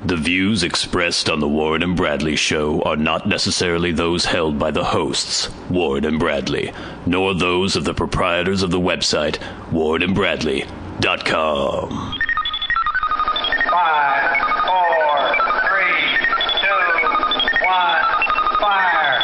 The views expressed on the Warren and Bradley Show are not necessarily those held by the hosts, Warren and Bradley, nor those of the proprietors of the website, warrenandbradley.com. 5, 4, 3, 2, 1, fire!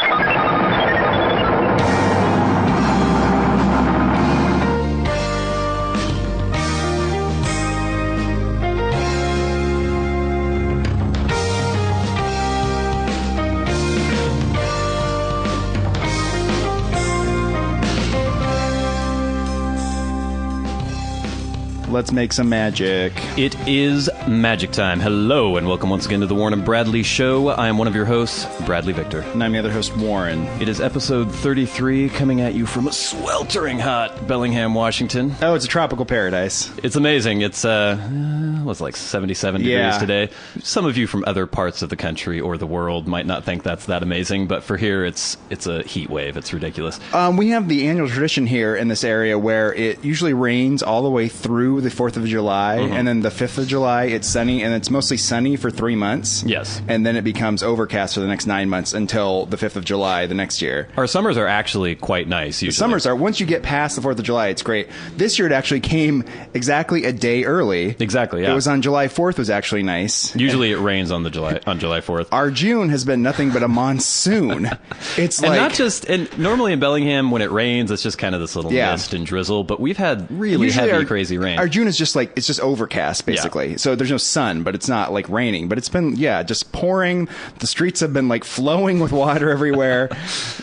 Let's make some magic. It is magic time. Hello, and welcome once again to the Warren and Bradley Show. I am one of your hosts, Bradley Victor. And I'm the other host, Warren. It is episode 33, coming at you from a sweltering hot Bellingham, Washington. Oh, it's a tropical paradise. It's amazing. It's, what's like 77 degrees today. Some of you from other parts of the country or the world might not think that's that amazing, but for here, it's a heat wave. It's ridiculous. We have the annual tradition here in this area where it usually rains all the way through the 4th of July, and then the 5th of July, it's sunny, and it's mostly sunny for 3 months. Yes. And then it becomes overcast for the next 9 months until the 5th of July the next year. Our summers are actually quite nice, usually. The summers are, once you get past the 4th of July, it's great. This year it actually came exactly a day early. Exactly, yeah. It was on July 4th was actually nice. Usually it rains on July 4th. Our June has been nothing but a monsoon. It's and like... not just, and normally in Bellingham, when it rains, it's just kind of this little mist and drizzle, but we've had really usually heavy, crazy rain. Our June is just like, it's just overcast, basically. Yeah. So there's no sun, but it's not like raining. But it's been, just pouring. The streets have been like flowing with water everywhere.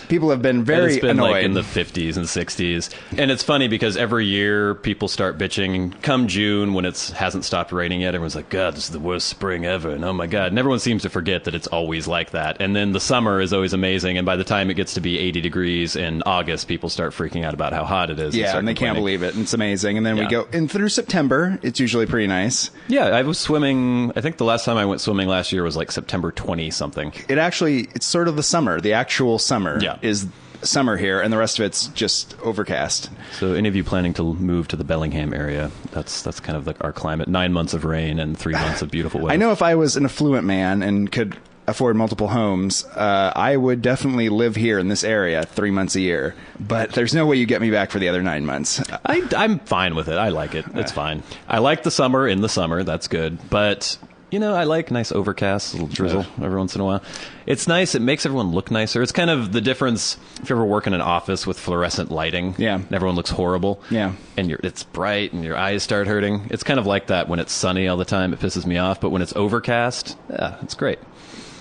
People have been very it's been annoyed. Like in the 50s and 60s. And it's funny because every year people start bitching. Come June, when it hasn't stopped raining yet, everyone's like, God, this is the worst spring ever. And oh my God. And everyone seems to forget that it's always like that. And then the summer is always amazing. And by the time it gets to be 80 degrees in August, people start freaking out about how hot it is. Yeah, and they can't believe it. And it's amazing. And then we go, and through September, it's usually pretty nice. Yeah, I was swimming, I think the last time I went swimming last year was like September 20-something. It's sort of the summer. The actual summer is summer here, and the rest of it's just overcast. So any of you planning to move to the Bellingham area, that's kind of our climate. 9 months of rain and 3 months of beautiful weather. I know if I was an affluent man and could afford multiple homes, I would definitely live here in this area 3 months a year. But there's no way you get me back for the other 9 months. I'm fine with it. I like it. It's fine. I like the summer in the summer. That's good. But, I like nice overcast, a little drizzle every once in a while. It's nice. It makes everyone look nicer. It's kind of the difference if you ever work in an office with fluorescent lighting. Yeah. And everyone looks horrible. Yeah. And it's bright and your eyes start hurting. It's kind of like that when it's sunny all the time. It pisses me off. But when it's overcast, it's great.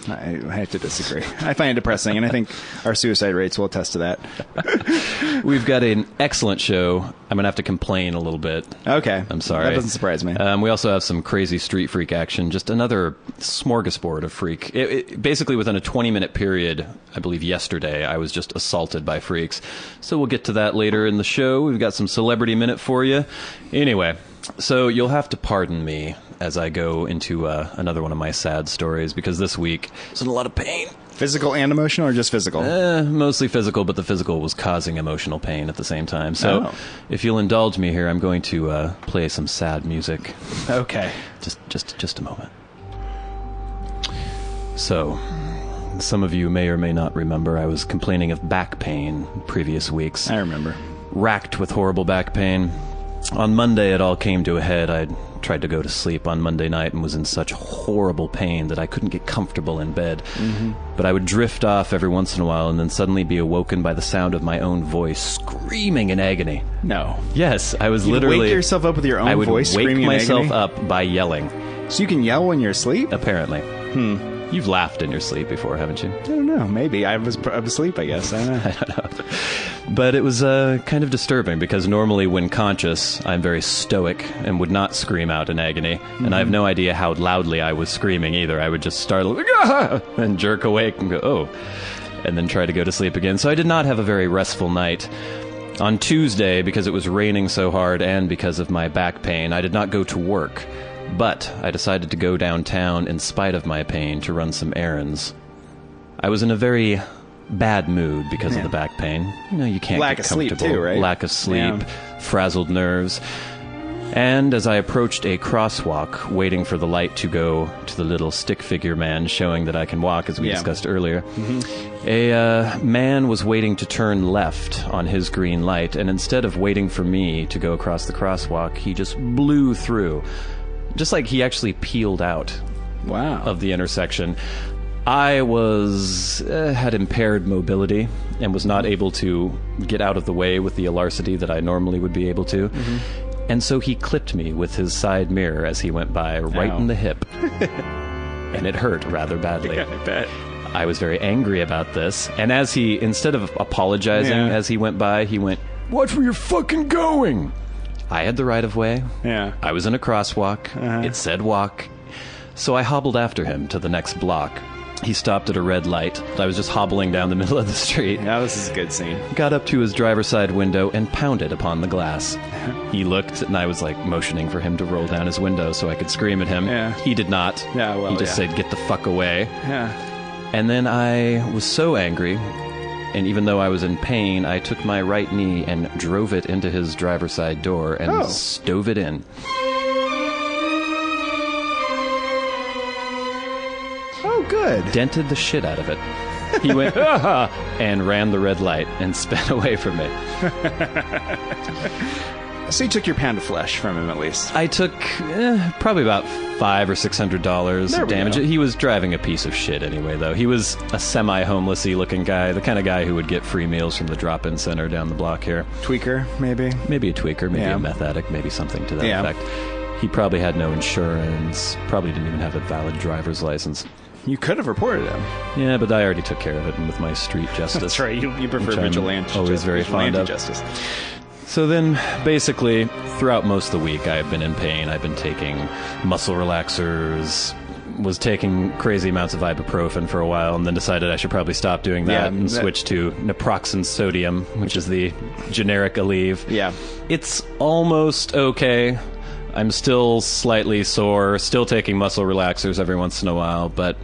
I have to disagree. I find it depressing, and I think our suicide rates will attest to that. We've got an excellent show. I'm going to have to complain a little bit. Okay. I'm sorry. That doesn't surprise me. We also have some crazy street freak action, just another smorgasbord of freak. Basically, within a 20-minute period, I believe yesterday, I was just assaulted by freaks. So we'll get to that later in the show. We've got some Celebrity Minute for you. Anyway, so you'll have to pardon me as I go into another one of my sad stories, because this week I was in a lot of pain. Physical and emotional, or just physical? Mostly physical, but the physical was causing emotional pain at the same time. So if you'll indulge me here, I'm going to play some sad music. Okay. Just a moment. So, some of you may or may not remember, I was complaining of back pain previous weeks. I remember. Racked with horrible back pain. On Monday, it all came to a head. I'd tried to go to sleep on Monday night and was in such horrible pain that I couldn't get comfortable in bed. Mm-hmm. But I would drift off every once in a while and then suddenly be awoken by the sound of my own voice screaming in agony. No. Yes, I was literally... wake yourself up with your own voice screaming in agony? I would wake myself up by yelling. So you can yell when you're asleep? Apparently. You've laughed in your sleep before, haven't you? I don't know. Maybe. I was asleep, I guess. I don't know. I don't know. But it was kind of disturbing, because normally when conscious, I'm very stoic and would not scream out in agony. Mm-hmm. And I have no idea how loudly I was screaming either. I would just startle like, and jerk awake and go, oh, and then try to go to sleep again. So I did not have a very restful night. On Tuesday, because it was raining so hard and because of my back pain, I did not go to work. But I decided to go downtown in spite of my pain to run some errands. I was in a very bad mood because of the back pain. You can't Lack get of sleep comfortable. too, right? Lack of sleep, frazzled nerves. And as I approached a crosswalk, waiting for the light to go to the little stick figure man showing that I can walk, as we discussed earlier, a man was waiting to turn left on his green light, and instead of waiting for me to go across the crosswalk, he just blew through. Just like he actually peeled out of the intersection. I had impaired mobility and was not able to get out of the way with the alarcity that I normally would be able to. And so he clipped me with his side mirror as he went by, right in the hip. And it hurt rather badly. Yeah, I bet. I was very angry about this. And as he, instead of apologizing as he went by, he went, "Watch where you're fucking going!" I had the right of way. Yeah. I was in a crosswalk. It said walk. So I hobbled after him to the next block. He stopped at a red light. I was just hobbling down the middle of the street. Yeah, this is a good scene. Got up to his driver's side window and pounded upon the glass. He looked, and I was like motioning for him to roll down his window so I could scream at him. Yeah. He did not. Yeah, well, he just said, "Get the fuck away." Yeah. And then I was so angry, and even though I was in pain, I took my right knee and drove it into his driver's side door and stove it in. Oh, good. Dented the shit out of it. He went, "Ah!" and ran the red light and sped away from me. So you took your pound of flesh from him, at least. I took probably about $500 or $600 There we damage. go. He was driving a piece of shit anyway, though. He was a semi-homelessy looking guy, the kind of guy who would get free meals from the drop-in center down the block here. Tweaker, maybe? Maybe a tweaker, maybe a meth addict, maybe something to that effect. He probably had no insurance, probably didn't even have a valid driver's license. You could have reported him. Yeah, but I already took care of it with my street justice. That's right. You prefer which I'm vigilante. always very fond of. Justice. So then, basically, throughout most of the week, I've been in pain. I've been taking muscle relaxers, was taking crazy amounts of ibuprofen for a while, and then decided I should probably stop doing that and switch to naproxen sodium, which is the generic Aleve. Yeah. It's almost okay. I'm still slightly sore, still taking muscle relaxers every once in a while, but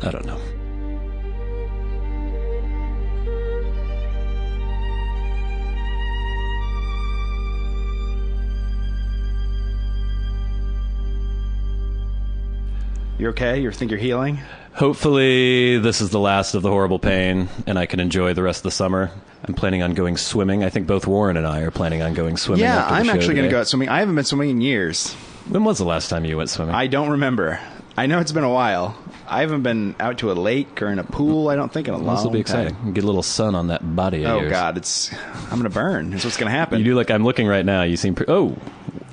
I don't know. You're okay? You think you're healing? Hopefully this is the last of the horrible pain and I can enjoy the rest of the summer. I'm planning on going swimming. I think both Warren and I are planning on going swimming. Yeah, after the I'm show actually going to today. go out swimming. I haven't been swimming in years. When was the last time you went swimming? I don't remember. I know it's been a while. I haven't been out to a lake or in a pool, I don't think, in a long time. This will be exciting. Get a little sun on that body of Oh, yours. God. I'm going to burn. That's what's going to happen. You do like, I'm looking right now. You seem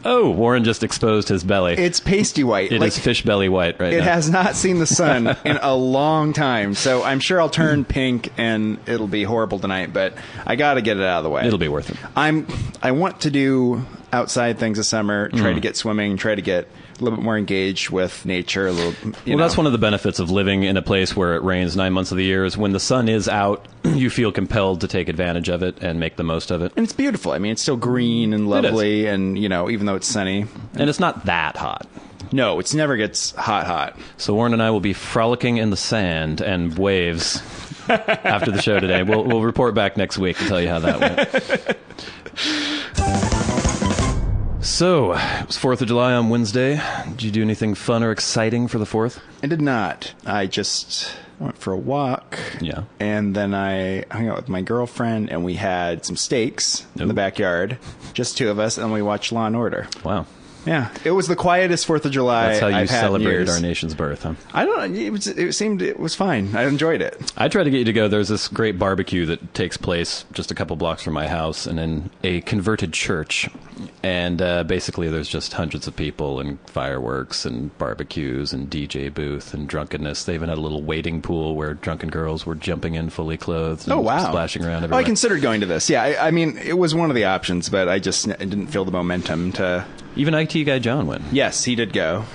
Oh, Warren just exposed his belly. It's pasty white. It is fish belly white right now. It has not seen the sun in a long time, so I'm sure I'll turn pink and it'll be horrible tonight, but I got to get it out of the way. It'll be worth it. I want to do outside things this summer, try to get swimming, try to get a little bit more engaged with nature. Well, that's one of the benefits of living in a place where it rains 9 months of the year is when the sun is out, you feel compelled to take advantage of it and make the most of it. And it's beautiful. I mean, it's still green and lovely, and, even though it's sunny. And it's not that hot. No, it never gets hot. So Warren and I will be frolicking in the sand and waves after the show today. We'll report back next week and tell you how that went. So, it was 4th of July on Wednesday. Did you do anything fun or exciting for the 4th? I did not. I just went for a walk. Yeah. And then I hung out with my girlfriend, and we had some steaks in the backyard. Just two of us, and we watched Law & Order. Wow. Yeah. It was the quietest 4th of July That's how you I've had in celebrated years. our nation's birth, huh? I don't know. It was fine. I enjoyed it. I tried to get you to go. There's this great barbecue that takes place just a couple blocks from my house and in a converted church. And basically there's just hundreds of people and fireworks and barbecues and DJ booth and drunkenness. They even had a little wading pool where drunken girls were jumping in fully clothed and Oh, wow. splashing around Oh, everywhere. I considered going to this. Yeah. I mean, it was one of the options, but I didn't feel the momentum to... Even IT guy John went. Yes, he did go.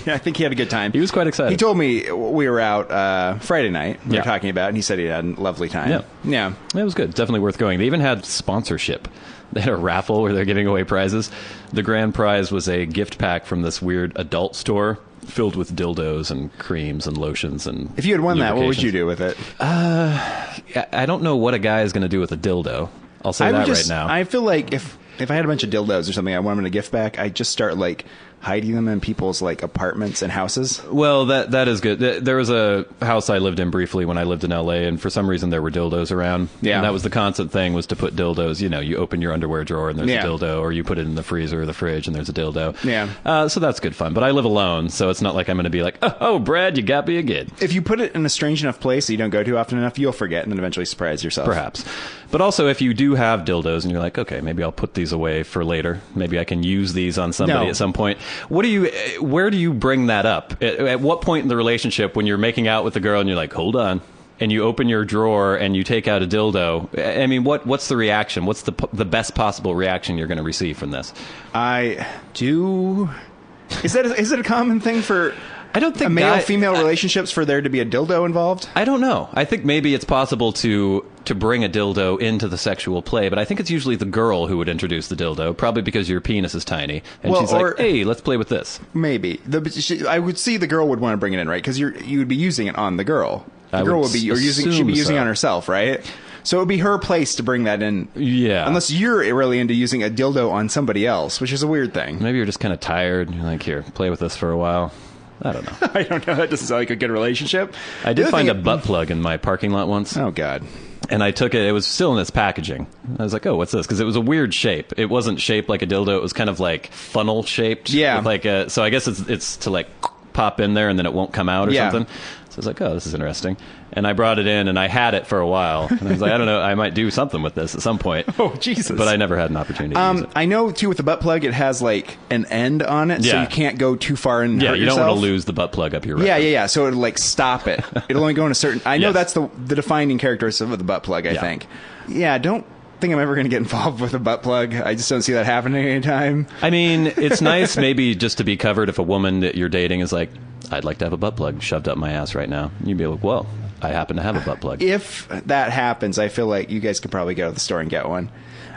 I think he had a good time. He was quite excited. He told me we were out Friday night. We were talking about it, and he said he had a lovely time. Yeah. It was good. Definitely worth going. They even had sponsorship. They had a raffle where they're giving away prizes. The grand prize was a gift pack from this weird adult store filled with dildos and creams and lotions and If you had won that, what would lubrications. you do with it? I don't know what a guy is going to do with a dildo. I'll say that right now. I feel like if If I had a bunch of dildos or something I want them to gift back, I'd just start like hiding them in people's like apartments and houses. Well, that is good. There was a house I lived in briefly when I lived in LA, and for some reason there were dildos around. Yeah. And that was the constant thing, was to put dildos. You know, you open your underwear drawer and there's a dildo, or you put it in the freezer or the fridge and there's a dildo. Yeah. So that's good fun. But I live alone, so it's not like I'm going to be like, oh, Brad, you got me again. If you put it in a strange enough place that you don't go to often enough, you'll forget and then eventually surprise yourself. Perhaps. But also, if you do have dildos and you're like, okay, maybe I'll put these away for later. Maybe I can use these on somebody at some point. Where do you bring that up? At what point in the relationship, when you're making out with the girl and you're like, hold on, and you open your drawer and you take out a dildo? I mean, what's the reaction? What's the best possible reaction you're going to receive from this? I do. Is it a common thing for? I don't think male-female relationships for there to be a dildo involved? I don't know. I think maybe it's possible to bring a dildo into the sexual play, but I think it's usually the girl who would introduce the dildo, probably because your penis is tiny, and she's like, hey, let's play with this. Maybe. I would see the girl would want to bring it in, right? Because you would be using it on the girl. The girl would be she'd be using it on herself, right? So it would be her place to bring that in. Yeah. Unless you're really into using a dildo on somebody else, which is a weird thing. Maybe you're just kind of tired, and you're like, here, play with this for a while. I don't know. I don't know. That doesn't sound like a good relationship. I did find a butt plug in my parking lot once. Oh, God. And I took it. It was still in its packaging. I was like, oh, what's this? Because it was a weird shape. It wasn't shaped like a dildo. It was kind of like funnel shaped. Yeah. With so I guess it's to like pop in there and then it won't come out or something. So I was like, oh, this is interesting. And I brought it in and I had it for a while. And I was like, I don't know, I might do something with this at some point. Oh, Jesus. But I never had an opportunity to use it. I know, too, with the butt plug, it has like an end on it, so you can't go too far and hurt yourself. Yeah, you don't want to lose the butt plug up your rectum. Yeah. So it'll like stop it. It'll only go in a certain... I know that's the defining characteristic of the butt plug, I think. Yeah, I don't think I'm ever going to get involved with a butt plug. I just don't see that happening anytime. I mean, it's nice maybe just to be covered if a woman that you're dating is like, I'd like to have a butt plug shoved up my ass right now. You'd be like, well, I happen to have a butt plug. If that happens, I feel like you guys could probably go to the store and get one.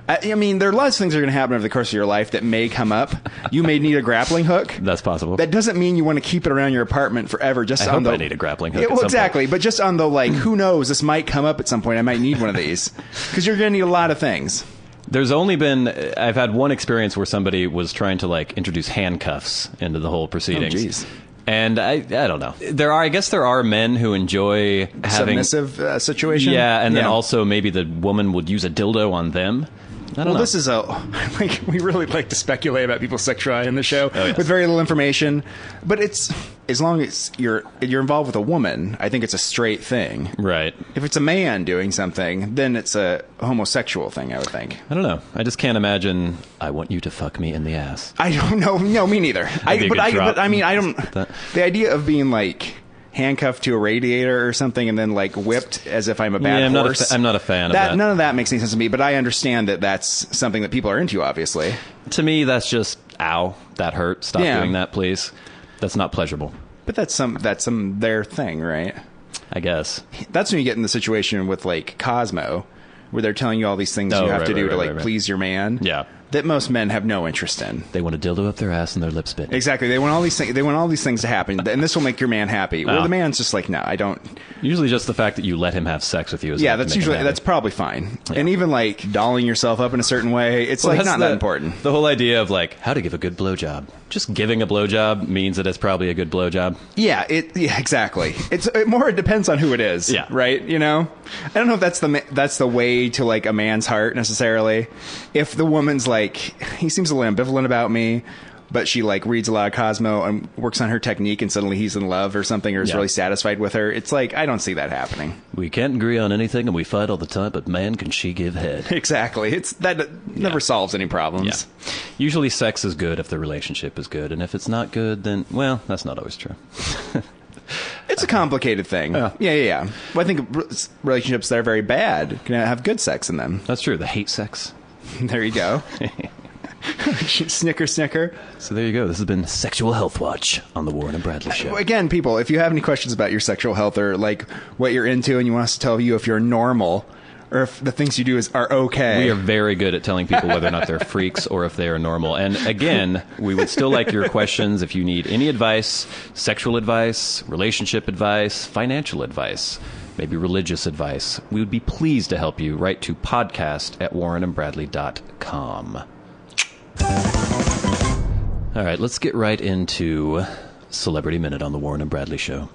I mean, there are lots of things that are going to happen over the course of your life that may come up. You may need a grappling hook. That's possible. That doesn't mean you want to keep it around your apartment forever. Just I on hope the, I need a grappling hook. Yeah, well, exactly. But just on the, like, who knows, this might come up at some point. I might need one of these. Because you're going to need a lot of things. There's only been, I've had one experience where somebody was trying to, like, introduce handcuffs into the whole proceedings. Oh, jeez. And I don't know. I guess there are men who enjoy having submissive situation. Yeah, and then also maybe the woman would use a dildo on them. I don't know. This is we really like to speculate about people's sexuality in the show with very little information. But it's, as long as you're involved with a woman, I think it's a straight thing. Right. If it's a man doing something, then it's a homosexual thing, I would think. I don't know. I just can't imagine, I want you to fuck me in the ass. I don't know. No, me neither. But I mean, I don't... The idea of being, like, handcuffed to a radiator or something and then, like, whipped as if I'm a bad horse. I'm not a fan of that. None of that makes any sense to me, but I understand that that's something that people are into, obviously. To me, that's just, ow, that hurt. Stop doing that, please. That's not pleasurable. But that's their thing, right? I guess. That's when you get in the situation with, like, Cosmo, where they're telling you all these things you have to do to please your man. Yeah. That most men have no interest in. They want a dildo up their ass and their lips spit. Exactly. They want all these things. They want all these things to happen, and this will make your man happy. Well, the man's just like, no, I don't. Usually, just the fact that you let him have sex with you is that's probably fine. Yeah. And even like dolling yourself up in a certain way, it's not that important. The whole idea of like how to give a good blowjob. Just giving a blowjob means that it's probably a good blowjob. Yeah, exactly. It depends on who it is. Yeah. Right. You know, I don't know if that's the way to like a man's heart necessarily. If the woman's like, he seems a little ambivalent about me, but she like reads a lot of Cosmo and works on her technique, and suddenly he's in love or something, or is really satisfied with her. It's like, I don't see that happening. We can't agree on anything, and we fight all the time. But man, can she give head? Exactly. Never solves any problems. Yeah. Usually, sex is good if the relationship is good, and if it's not good, then that's not always true. It's a complicated thing. Yeah. Well, I think relationships that are very bad can have good sex in them. That's true. They hate sex. There you go. Snicker. So there you go. This has been Sexual Health Watch on the Warren and Bradley Show. Again, people, if you have any questions about your sexual health or like what you're into and you want us to tell you if you're normal or if the things you do are okay. We are very good at telling people whether or not they're freaks or if they are normal. And again, we would still like your questions if you need any advice, sexual advice, relationship advice, financial advice, maybe religious advice. We would be pleased to help you. Write to podcast@warrenandbradley.com. All right, let's get right into Celebrity Minute on the Warren and Bradley Show.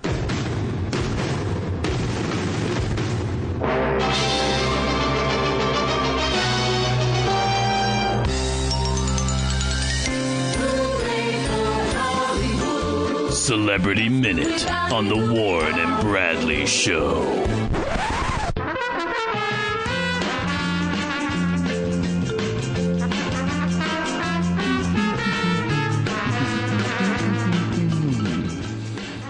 Celebrity Minute on the Warren and Bradley Show.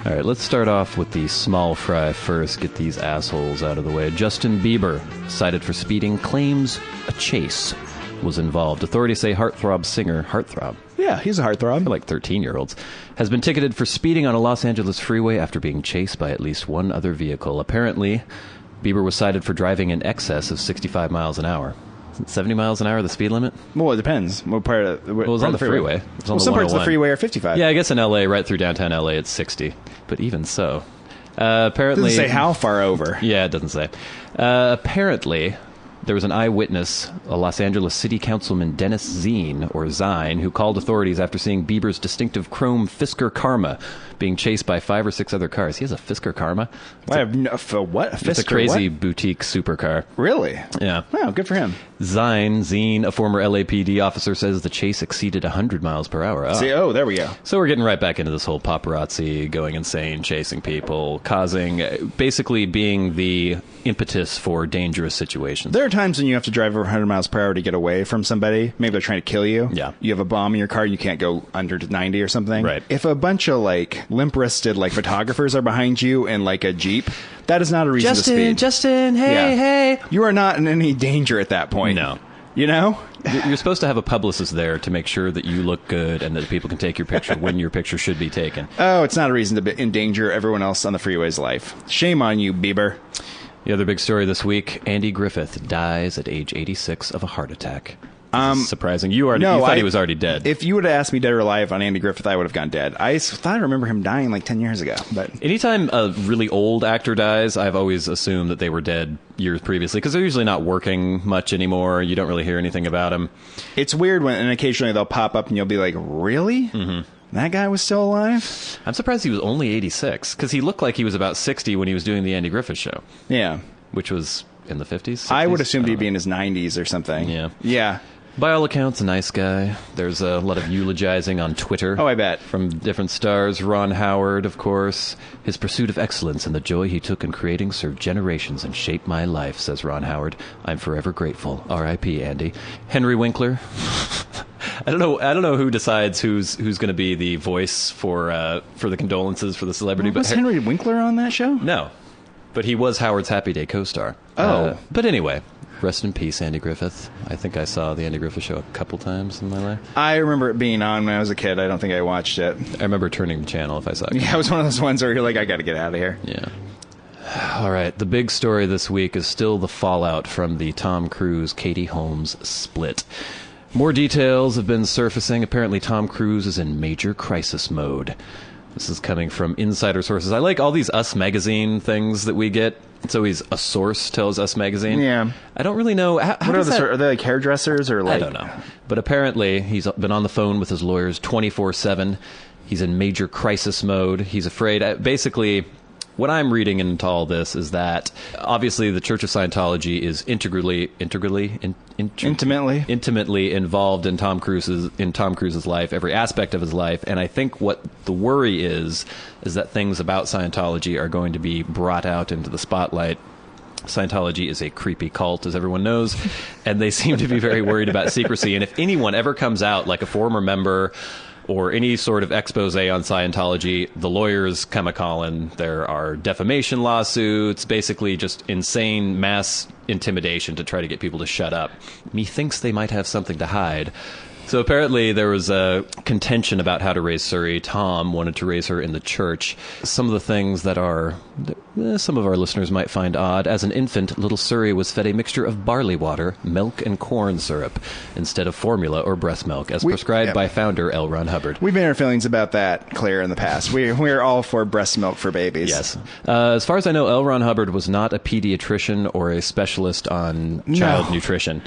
All right, let's start off with the small fry first. Get these assholes out of the way. Justin Bieber, cited for speeding, claims a chase was involved. Authorities say heartthrob singer, heartthrob, Yeah, he's a heartthrob. for like 13-year-olds, has been ticketed for speeding on a Los Angeles freeway after being chased by at least one other vehicle. Apparently, Bieber was cited for driving in excess of 65 miles an hour. 70 miles an hour the speed limit? Well, it depends. What part of Well, it was on the freeway. It was on the some parts of the 101. freeway are 55. Yeah, I guess in L.A., right through downtown L.A., it's 60. But even so. Apparently... Doesn't say how far over. Yeah, it doesn't say. Apparently, there was an eyewitness, a Los Angeles City Councilman Dennis Zine, who called authorities after seeing Bieber's distinctive chrome Fisker Karma being chased by 5 or 6 other cars. He has a Fisker Karma? I have no, for what? A It's a Fisker crazy what? boutique supercar. Really? Yeah. Wow, good for him. Zine, a former LAPD officer, says the chase exceeded 100 miles per hour. See, oh, there we go. So we're getting right back into this whole paparazzi, going insane, chasing people, basically being the impetus for dangerous situations. There are times when you have to drive over 100 miles per hour to get away from somebody. Maybe they're trying to kill you. Yeah. You have a bomb in your car and you can't go under 90 or something. Right. If a bunch of like limp-wristed like photographers are behind you in like a Jeep, that is not a reason to speed. Justin, Yeah. hey. You are not in any danger at that point. No. You know? You're supposed to have a publicist there to make sure that you look good and that people can take your picture when your picture should be taken. Oh, it's not a reason to endanger everyone else on the freeway's life. Shame on you, Bieber. The other big story this week, Andy Griffith dies at age 86 of a heart attack. This is surprising. You thought he was already dead. If you would have asked me dead or alive on Andy Griffith, I would have gone dead. I thought I remember him dying like 10 years ago. But Anytime a really old actor dies, I've always assumed that they were dead years previously because they're usually not working much anymore. You don't really hear anything about them. it's weird when and occasionally they'll pop up and you'll be like, really? Mm-hmm. That guy was still alive? I'm surprised he was only 86 because he looked like he was about 60 when he was doing the Andy Griffith show, Yeah. which was in the 50s. 60s? I would assume don't he'd be know. in his 90s or something. Yeah. Yeah. By all accounts, a nice guy. There's a lot of eulogizing on Twitter. Oh, I bet. From different stars. Ron Howard, of course. His pursuit of excellence and the joy he took in creating served generations and shaped my life, says Ron Howard. I'm forever grateful. R.I.P. Andy. Henry Winkler. I don't know who decides who's going to be the voice for the condolences for the celebrity. Was Henry Winkler on that show? No. But he was Howard's Happy Day co-star. Oh. But anyway, rest in peace, Andy Griffith. I think I saw the Andy Griffith show a couple times in my life. I remember it being on when I was a kid. I don't think I watched it. I remember turning the channel if I saw it. Yeah, it was one of those ones where you're like, I got to get out of here. Yeah. All right, the big story this week is still the fallout from the Tom Cruise-Katie Holmes split. More details have been surfacing. Apparently, Tom Cruise is in major crisis mode. This is coming from insider sources. I like all these Us Magazine things that we get. It's always a source tells Us Magazine. Yeah. I don't really know. How What are does that... are they like hairdressers or like? I don't know. But apparently, he's been on the phone with his lawyers 24/7. He's in major crisis mode. He's afraid. Basically, what I'm reading into all this is that obviously the Church of Scientology is intimately involved in Tom Cruise's life, every aspect of his life. And I think what the worry is that things about Scientology are going to be brought out into the spotlight. Scientology is a creepy cult, as everyone knows, and they seem to be very worried about secrecy. And if anyone ever comes out, like a former member or any sort of expose on Scientology, the lawyers come a-calling. There are defamation lawsuits, basically just insane mass intimidation to try to get people to shut up. Methinks they might have something to hide. So apparently there was a contention about how to raise Suri. Tom wanted to raise her in the church. Some of the things that some of our listeners might find odd. As an infant, little Suri was fed a mixture of barley water, milk, and corn syrup instead of formula or breast milk, as prescribed by founder L. Ron Hubbard. We've made our feelings about that clear in the past. We're all for breast milk for babies. Yes. As far as I know, L. Ron Hubbard was not a pediatrician or a specialist on child nutrition.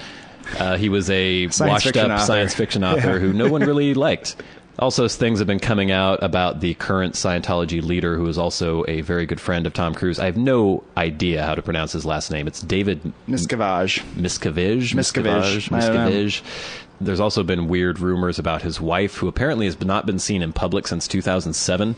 He was a washed-up science fiction author who no one really liked. Also, things have been coming out about the current Scientology leader, who is also a very good friend of Tom Cruise. I have no idea how to pronounce his last name. It's David Miscavige. Miscavige. There's also been weird rumors about his wife, who apparently has not been seen in public since 2007.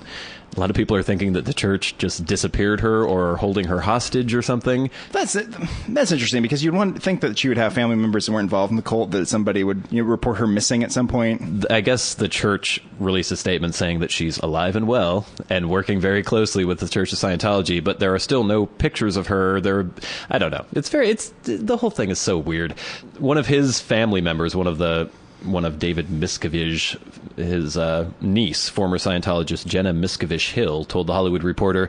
A lot of people are thinking that the church just disappeared her or holding her hostage or something. That's interesting, because you'd want to think that she would have family members who weren't involved in the cult, that somebody would report her missing at some point. I guess the church released a statement saying that she's alive and well and working very closely with the Church of Scientology, but there are still no pictures of her. I don't know. The whole thing is so weird. One of his family members, one of David Miscavige, his niece, former Scientologist Jenna Miscavige Hill, told The Hollywood Reporter,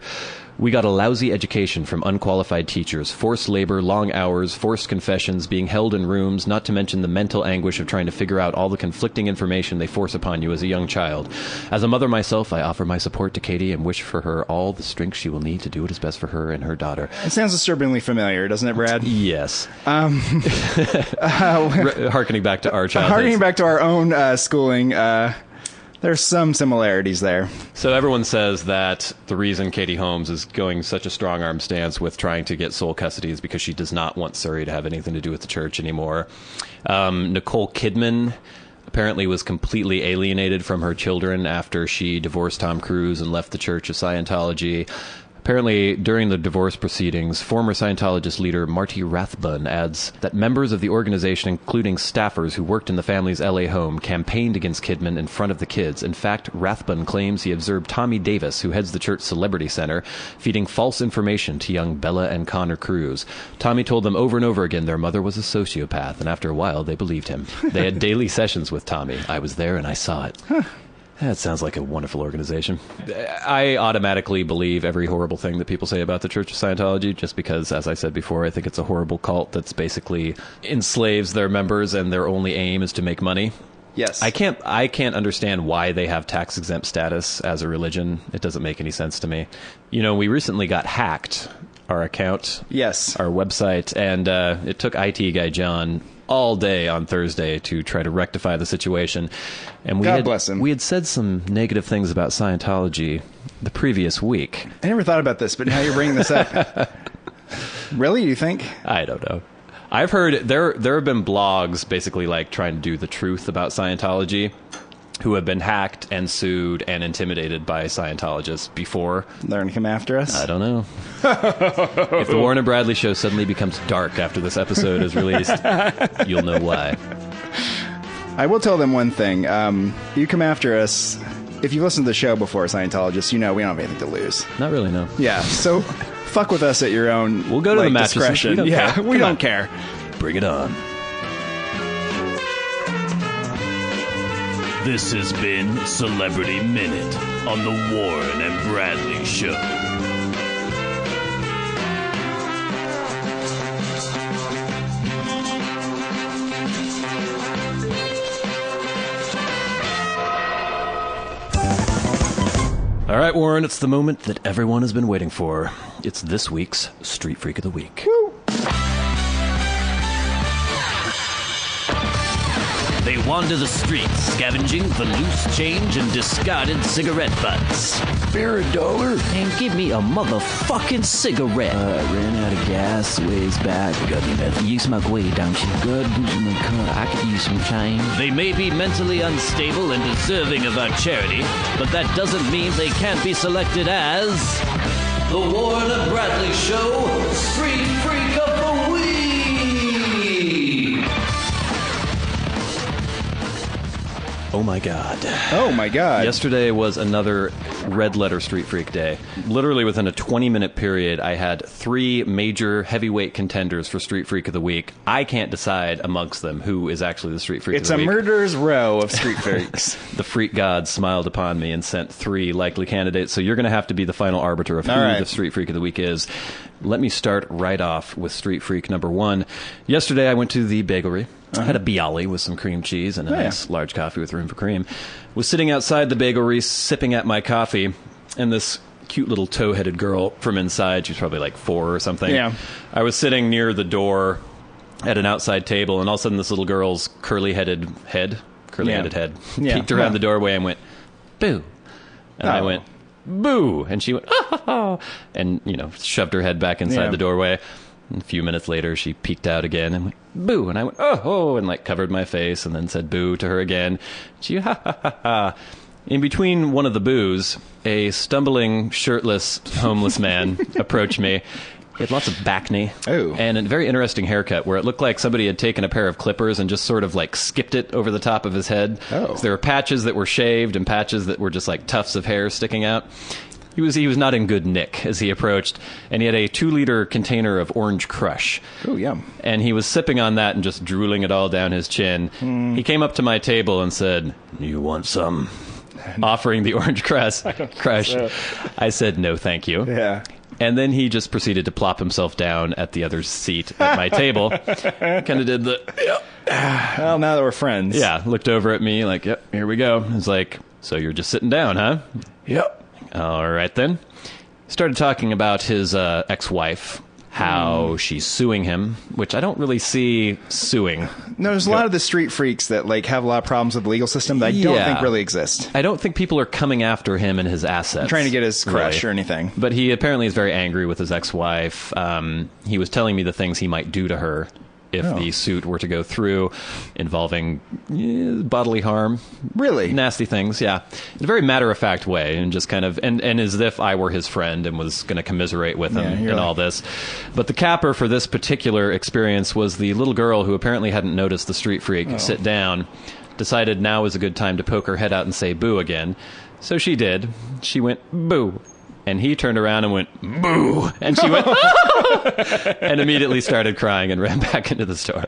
"We got a lousy education from unqualified teachers, forced labor, long hours, forced confessions, being held in rooms, not to mention the mental anguish of trying to figure out all the conflicting information they force upon you as a young child. As a mother myself, I offer my support to Katie and wish for her all the strength she will need to do what is best for her and her daughter." It sounds disturbingly familiar, doesn't it, Brad? Yes. Harkening back to our childhood. Harkening back to our own schooling, there's some similarities there. So everyone says that the reason Katie Holmes is going such a strong-arm stance with trying to get sole custody is because she does not want Surrey to have anything to do with the church anymore. Nicole Kidman apparently was completely alienated from her children after she divorced Tom Cruise and left the Church of Scientology. Apparently, during the divorce proceedings, former Scientologist leader Marty Rathbun adds that members of the organization, including staffers who worked in the family's LA home, campaigned against Kidman in front of the kids. In fact, Rathbun claims he observed Tommy Davis, who heads the church Celebrity Center, feeding false information to young Bella and Connor Cruise. Tommy told them over and over again their mother was a sociopath, and after a while, they believed him. They had daily sessions with Tommy. I was there and I saw it. That sounds like a wonderful organization. I automatically believe every horrible thing that people say about the Church of Scientology, just because, as I said before, I think it's a horrible cult that's basically enslaves their members and their only aim is to make money. Yes. I can't understand why they have tax-exempt status as a religion. It doesn't make any sense to me. You know, we recently got hacked, our account. Yes. Our website, and it took IT guy John all day on Thursday to try to rectify the situation. And God bless him. We had said some negative things about Scientology the previous week. I never thought about this, but now you're bringing this up. Really, you think? I don't know. I've heard there have been blogs basically like trying to do the truth about Scientology who have been hacked and sued and intimidated by Scientologists before. They're going to come after us? I don't know. If the Warren and Bradley show suddenly becomes dark after this episode is released, you'll know why. I will tell them one thing. You come after us. If you listen to the show before, Scientologists, you know we don't have anything to lose. Not really, no. Yeah, so fuck with us at your own We'll go to the mattresses. discretion. We don't care. Bring it on. This has been Celebrity Minute on the Warren and Bradley Show. All right, Warren, it's the moment that everyone has been waiting for. It's this week's Street Freak of the Week. Woo. They wander the streets, scavenging for loose change and discarded cigarette butts. Spare $1 And give me a motherfucking cigarette. I ran out of gas ways back. Got any meth? You smoke weed, don't you? Good in the car. I could use some change. They may be mentally unstable and deserving of our charity, but that doesn't mean they can't be selected as the Warren and Bradley Show Street Freak of the Week. Oh my God. Oh my God. Yesterday was another red letter Street Freak day. Literally within a 20-minute period, I had 3 major heavyweight contenders for Street Freak of the Week. I can't decide amongst them who is actually the Street Freak of the Week. It's a murderer's row of Street Freaks. The freak god smiled upon me and sent 3 likely candidates, so you're going to have to be the final arbiter of who the Street Freak of the Week is. Let me start right off with Street Freak number 1. Yesterday, I went to the bagelry. I had a bialy with some cream cheese and a nice large coffee with room for cream. Was sitting outside the bagelry, sipping at my coffee, and this cute little tow-headed girl from inside, she was probably like 4 or something. Yeah. I was sitting near the door at an outside table, and all of a sudden this little girl's curly-headed head curly-headed head. Yeah. Peeked around Yeah. the doorway and went, boo. And I went, boo. And she went, oh, and, shoved her head back inside the doorway. And a few minutes later, she peeked out again and went, boo. And I went, oh, and like covered my face and then said boo to her again. She, ha, ha, ha, ha. In between one of the boos, a stumbling, shirtless, homeless man approached me. He had lots of bacne and a very interesting haircut where it looked like somebody had taken a pair of clippers and just sort of like skipped it over the top of his head. So there were patches that were shaved and patches that were just like tufts of hair sticking out. He was not in good nick as he approached, and he had a 2-liter container of Orange Crush. Oh, yum. And he was sipping on that and just drooling it all down his chin. He came up to my table and said, "You want some?" Offering the Orange Crush. I said, "No, thank you." Yeah. And then he just proceeded to plop himself down at the other seat at my table. Kind of did the, Well, now that we're friends. yeah, looked over at me like, yep, here we go. He's like, so you're just sitting down, huh? Yep. All right, then. Started talking about his ex-wife, how she's suing him, which I don't really see suing. No, there's a lot of the street freaks that like have a lot of problems with the legal system that I don't Yeah. think really exist. I don't think people are coming after him and his assets. Trying to get his crush really. or anything. But he apparently is very angry with his ex-wife. He was telling me the things he might do to her if the suit were to go through, involving bodily harm. Really? Nasty things, yeah. In a very matter-of-fact way, and just kind of, and as if I were his friend and was going to commiserate with him and all this. But the capper for this particular experience was the little girl who apparently hadn't noticed the street freak sit down, decided now was a good time to poke her head out and say boo again. So she did. She went, boo. And he turned around and went, boo! And she went, and immediately started crying and ran back into the store.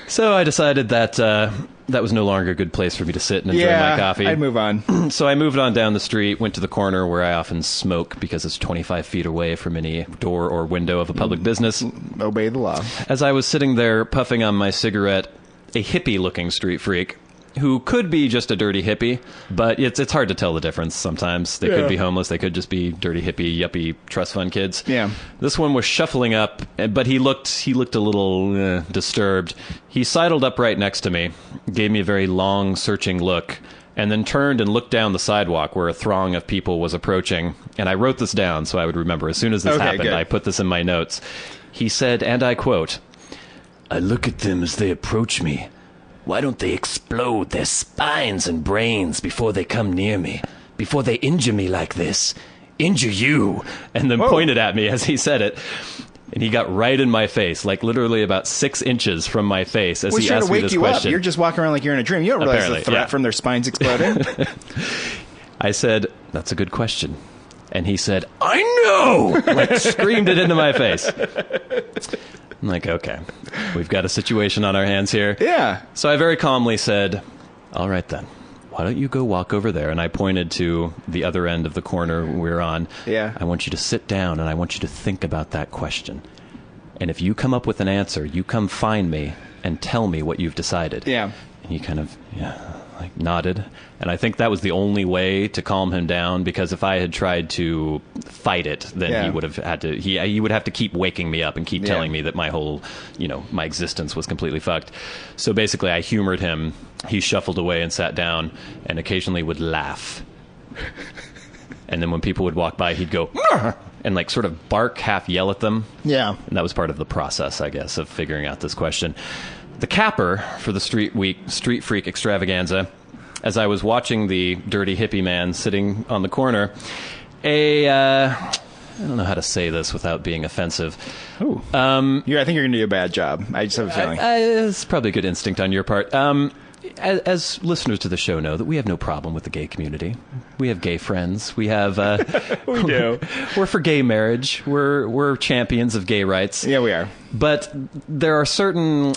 So I decided that that was no longer a good place for me to sit and enjoy my coffee. I'd move on. So I moved on down the street, went to the corner where I often smoke because it's 25 feet away from any door or window of a public business. Obey the law. As I was sitting there puffing on my cigarette, a hippie-looking street freak, who could be just a dirty hippie, but it's hard to tell the difference sometimes. They could be homeless. They could just be dirty hippie, yuppie, trust fund kids. Yeah. This one was shuffling up, but he looked a little disturbed. He sidled up right next to me, gave me a very long, searching look, and then turned and looked down the sidewalk where a throng of people was approaching. And I wrote this down so I would remember. As soon as this happened, good. I put this in my notes. He said, and I quote, I look at them as they approach me. Why don't they explode their spines and brains before they come near me? Before they injure me like this? Injure you! and then pointed at me as he said it. And he got right in my face, like literally about 6 inches from my face as We're he sure to asked me wake this you question. up. You're just walking around like you're in a dream. You don't realize Apparently, the threat yeah. from their spines exploding. I said, that's a good question. And he said, I know! Like screamed it into my face. I'm like, okay, we've got a situation on our hands here. Yeah. So I very calmly said, all right then, why don't you go walk over there? And I pointed to the other end of the corner we were on. Yeah. I want you to sit down and I want you to think about that question. And if you come up with an answer, you come find me and tell me what you've decided. Yeah. And he kind of, like nodded. And I think that was the only way to calm him down, because if I had tried to fight it, then he would have had to, he would have to keep waking me up and keep telling me that my whole, my existence was completely fucked. So basically I humored him. He shuffled away and sat down and occasionally would laugh. And then when people would walk by, he'd go, and like sort of bark, half yell at them. Yeah. And that was part of the process, I guess, of figuring out this question. The capper for the Street Freak extravaganza, as I was watching the dirty hippie man sitting on the corner, I don't know how to say this without being offensive. Ooh. I think you're going to do a bad job. I just have a feeling. It's probably a good instinct on your part. As listeners to the show know, that we have no problem with the gay community. We have gay friends. We have. We do. We're for gay marriage. We're champions of gay rights. Yeah, we are. But there are a certain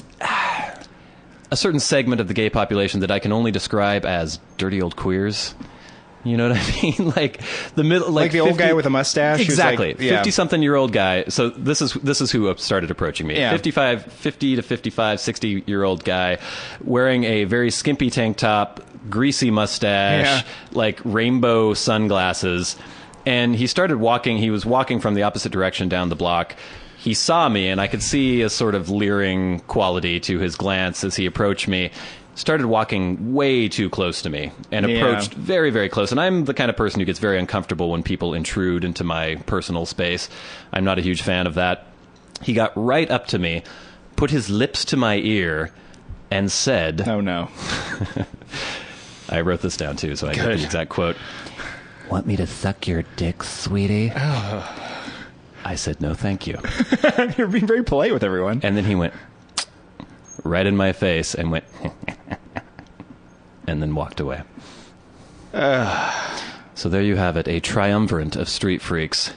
segment of the gay population that I can only describe as dirty old queers. You know what I mean? Like the middle, like the 50, old guy with a mustache. Exactly, who's like, yeah. 50-something-year-old guy. So this is who started approaching me. Yeah. 50 to 55, 60-year-old guy wearing a very skimpy tank top, greasy mustache, like rainbow sunglasses, and he started walking. He was walking from the opposite direction down the block. he saw me, and I could see a sort of leering quality to his glance as he approached me. Started walking way too close to me and approached very, very close. And I'm the kind of person who gets very uncomfortable when people intrude into my personal space. I'm not a huge fan of that. He got right up to me, put his lips to my ear, and said... Oh, no. I wrote this down, too, so I get the exact quote. Want me to suck your dick, sweetie? I said, no, thank you. You're being very polite with everyone. And then he went right in my face and went... and then walked away. So there you have it, a triumvirate of street freaks.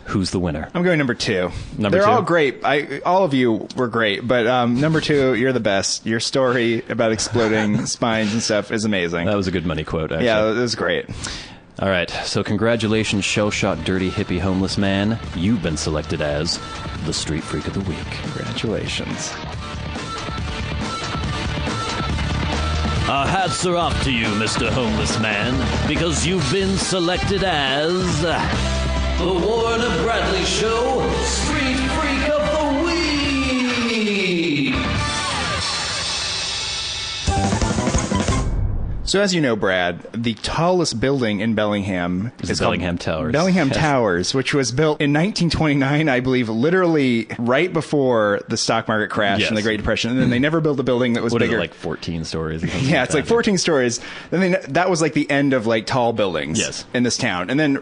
Who's the winner? I'm going number 2. Number They're 2? all great. All of you were great, but number 2, you're the best. Your story about exploding spines and stuff is amazing. That was a good money quote, actually. Yeah, it was great. All right, so congratulations, shell-shot, dirty, hippie, homeless man. You've been selected as the Street Freak of the Week. Congratulations. Our hats are off to you, Mr. Homeless Man, because you've been selected as the Warner Bradley Show Street Freak of the Week. So as you know, Brad, the tallest building in Bellingham is Bellingham Towers. Bellingham Towers, which was built in 1929, I believe, literally right before the stock market crash and the Great Depression. And then they never built a building that was What bigger. is it, like 14 stories? Or something Yeah, it's like 14 stories. Then that was like the end of like tall buildings in this town. And then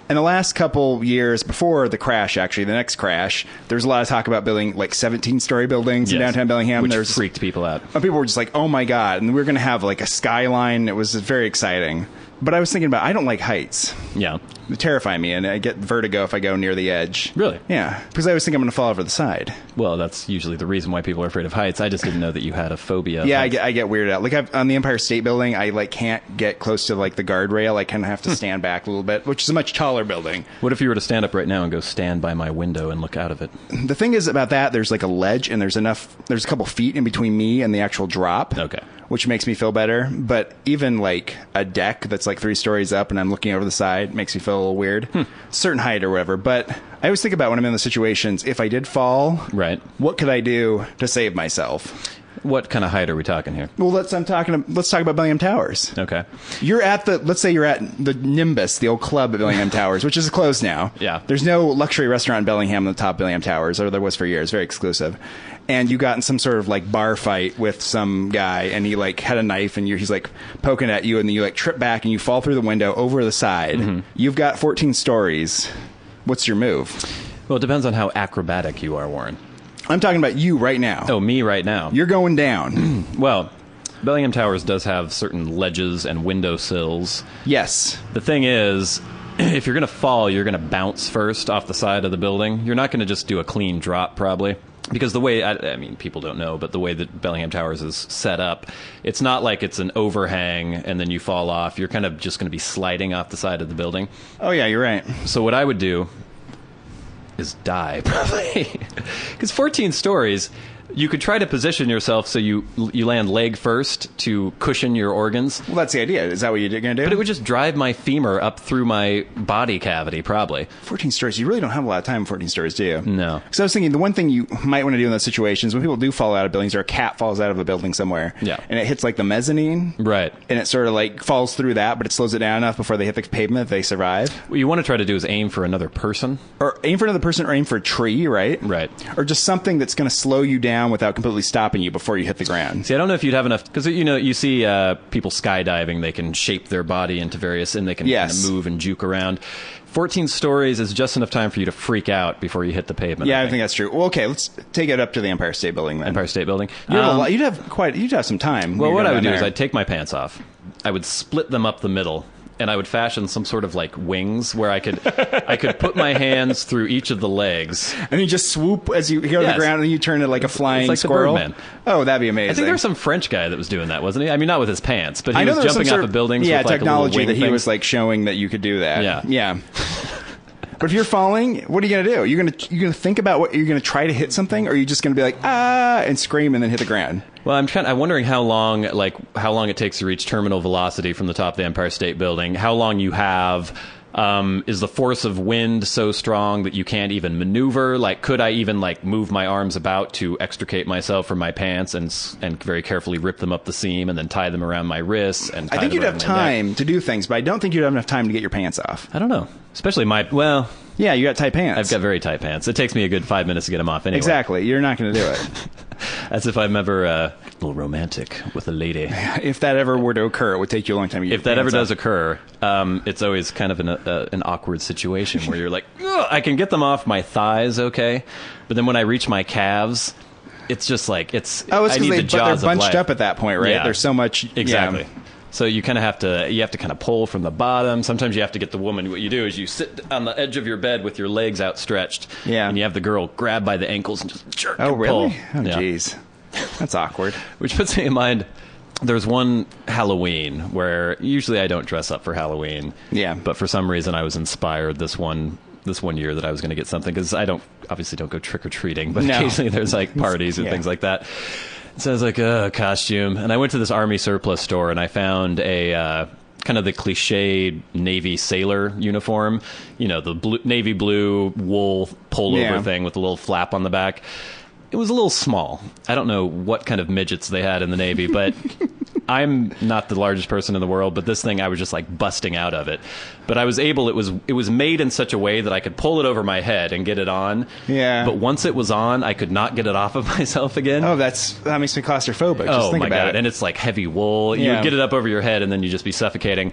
in the last couple years before the crash, actually, the next crash, there was a lot of talk about building like 17-story buildings in downtown Bellingham. Which freaked people out. And people were just like, oh my God. And we were going to have like a skyline. It was very exciting. But I was thinking about, I don't like heights. Yeah. They terrify me, and I get vertigo if I go near the edge. Really? Yeah. Because I always think I'm going to fall over the side. Well, that's usually the reason why people are afraid of heights. I just didn't know that you had a phobia of Yeah, heights. I get weirded out. Like on the Empire State Building, I like can't get close to like the guardrail. I kind of have to stand back a little bit, which is a much taller building. What if you were to stand up right now and go stand by my window and look out of it? The thing is about that, there's like a ledge, and there's a couple feet in between me and the actual drop. Okay. Which makes me feel better. But even like a deck that's like 3 stories up and I'm looking over the side makes me feel a little weird. Certain height or whatever. But I always think about when I'm in the situations, if I did fall, what could I do to save myself? What kind of height are we talking here? Well, let's talk about Bellingham Towers. Okay. Let's say you're at the Nimbus, the old club at Bellingham Towers, which is closed now. Yeah. There's no luxury restaurant in Bellingham on the top of Bellingham Towers, or there was for years, very exclusive. And you got in some sort of like bar fight with some guy, and he like had a knife, and he's like poking at you, and then you like trip back and you fall through the window over the side. Mm-hmm. You've got 14 stories. What's your move? Well, it depends on how acrobatic you are, Warren. I'm talking about you right now. Oh, me right now. You're going down. Well, Bellingham Towers does have certain ledges and windowsills. Yes. The thing is, if you're going to fall, you're going to bounce first off the side of the building. You're not going to just do a clean drop, probably. Because the way, I mean, people don't know, but the way that Bellingham Towers is set up, it's not like it's an overhang and then you fall off. You're kind of just going to be sliding off the side of the building. Oh, yeah, you're right. So what I would do is die, probably. Because 14 stories, you could try to position yourself so you land leg first to cushion your organs. Well, that's the idea. Is that what you're going to do? But it would just drive my femur up through my body cavity, probably. 14 stories. You really don't have a lot of time in 14 stories, do you? No. Because I was thinking the one thing you might want to do in those situations, when people do fall out of buildings, or a cat falls out of a building somewhere, and it hits like the mezzanine, right, and it sort of like falls through that, but it slows it down enough before they hit the pavement that they survive. What you want to try to do is aim for another person. Or aim for another person, or aim for a tree, right? Right. Or just something that's going to slow you down without completely stopping you before you hit the ground. See, I don't know if you'd have enough, because you see people skydiving. They can shape their body into various, and they can kind of move and juke around. 14 stories is just enough time for you to freak out before you hit the pavement. Yeah, I think that's true. Well, okay, let's take it up to the Empire State Building then. Empire State Building. You'd have some time. Well, what I would do is I'd take my pants off. I would split them up the middle, and I would fashion some sort of like wings where I could put my hands through each of the legs. And you just swoop as you go to the ground, and then you turn it like a flying like squirrel. The Birdman. Oh, that'd be amazing. I think there was some French guy that was doing that, wasn't he? I mean, not with his pants, but he was jumping off of buildings with like technology a little wing that he thing. was like showing that you could do that. Yeah. But if you're falling, what are you going to do? You're going to think about what you're going to try to hit something, or are you just going to be like, and scream and then hit the ground? Well, I'm wondering how long it takes to reach terminal velocity from the top of the Empire State Building, how long you have Is the force of wind so strong that you can't even maneuver? Like, could I even like move my arms about to extricate myself from my pants and very carefully rip them up the seam and then tie them around my wrists? And I think you'd have time to do things, but I don't think you'd have enough time to get your pants off. I don't know. Especially yeah, you got tight pants. I've got very tight pants. It takes me a good 5 minutes to get them off anyway. Exactly. You're not going to do it. As if I'm ever a little romantic with a lady. If that ever were to occur, it would take you a long time to get If that ever does occur, it's always kind of an awkward situation where you're like, I can get them off my thighs, okay? But then when I reach my calves, it's just like, I need the jaws they're of bunched life. up at that point, right? Yeah. There's so much. Exactly. Yeah. So you kind of have to kind of pull from the bottom. Sometimes you have to get the woman. What you do is you sit on the edge of your bed with your legs outstretched. Yeah. And you have the girl grab by the ankles and just jerk and really? pull. Oh, jeez. That's awkward. Which puts me in mind, there's one Halloween where usually I don't dress up for Halloween. Yeah. But for some reason I was inspired this one year that I was going to get something, because I obviously don't go trick-or-treating, but occasionally there's like parties and things like that. So I was like, costume. And I went to this army surplus store and I found a kind of the cliche Navy sailor uniform. You know, the navy blue wool pullover thing with a little flap on the back. It was a little small. I don't know what kind of midgets they had in the Navy, but I'm not the largest person in the world, but this thing, I was just like busting out of it. But I was able, it was made in such a way that I could pull it over my head and get it on. Yeah. But once it was on, I could not get it off of myself again. Oh, that makes me claustrophobic. Just think my about God. it. And it's like heavy wool. You would get it up over your head and then you just be suffocating.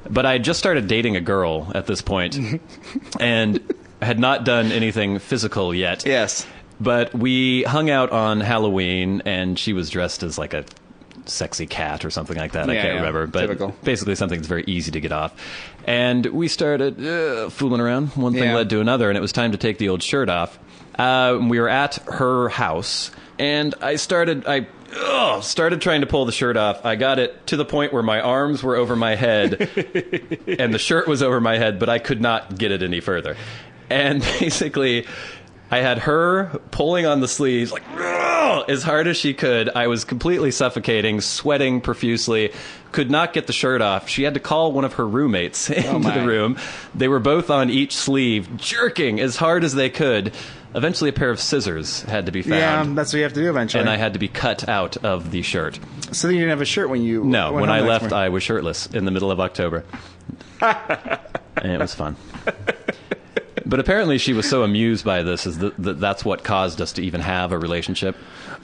But I just started dating a girl at this point and had not done anything physical yet. Yes. But we hung out on Halloween, and she was dressed as like a sexy cat or something like that. I can't remember. But basically something that's very easy to get off. And we started fooling around. One thing led to another, and it was time to take the old shirt off. We were at her house, and I started trying to pull the shirt off. I got it to the point where my arms were over my head, and the shirt was over my head, but I could not get it any further. And basically, I had her pulling on the sleeves like as hard as she could. I was completely suffocating, sweating profusely, could not get the shirt off. She had to call one of her roommates into the room. They were both on each sleeve, jerking as hard as they could. Eventually, a pair of scissors had to be found. Yeah, that's what you have to do eventually. And I had to be cut out of the shirt. So you didn't have a shirt when you... No, when I left, I was shirtless in the middle of October. And it was fun. But apparently she was so amused by this that's what caused us to even have a relationship.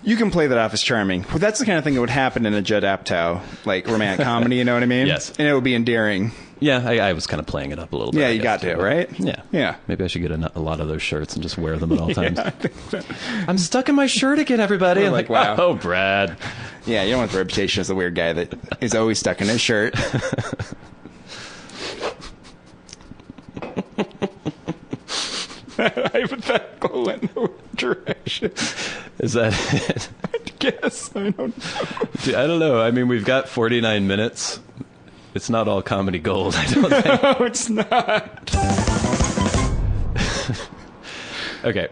You can play that off as charming. Well, that's the kind of thing that would happen in a Judd Apatow, like, romantic comedy, you know what I mean? Yes. And it would be endearing. Yeah, I was kind of playing it up a little bit. Yeah, you got to, right? Yeah. Yeah. Maybe I should get a lot of those shirts and just wear them at all times. I think so. I'm stuck in my shirt again, everybody. We're like, wow. Oh, Brad. Yeah, you don't want the reputation as the weird guy that is always stuck in his shirt. Hypothetical went no direction. Is that it? I guess. I don't know. Dude, I don't know. I mean, we've got 49 minutes. It's not all comedy gold, I don't think. No, it's not. Okay.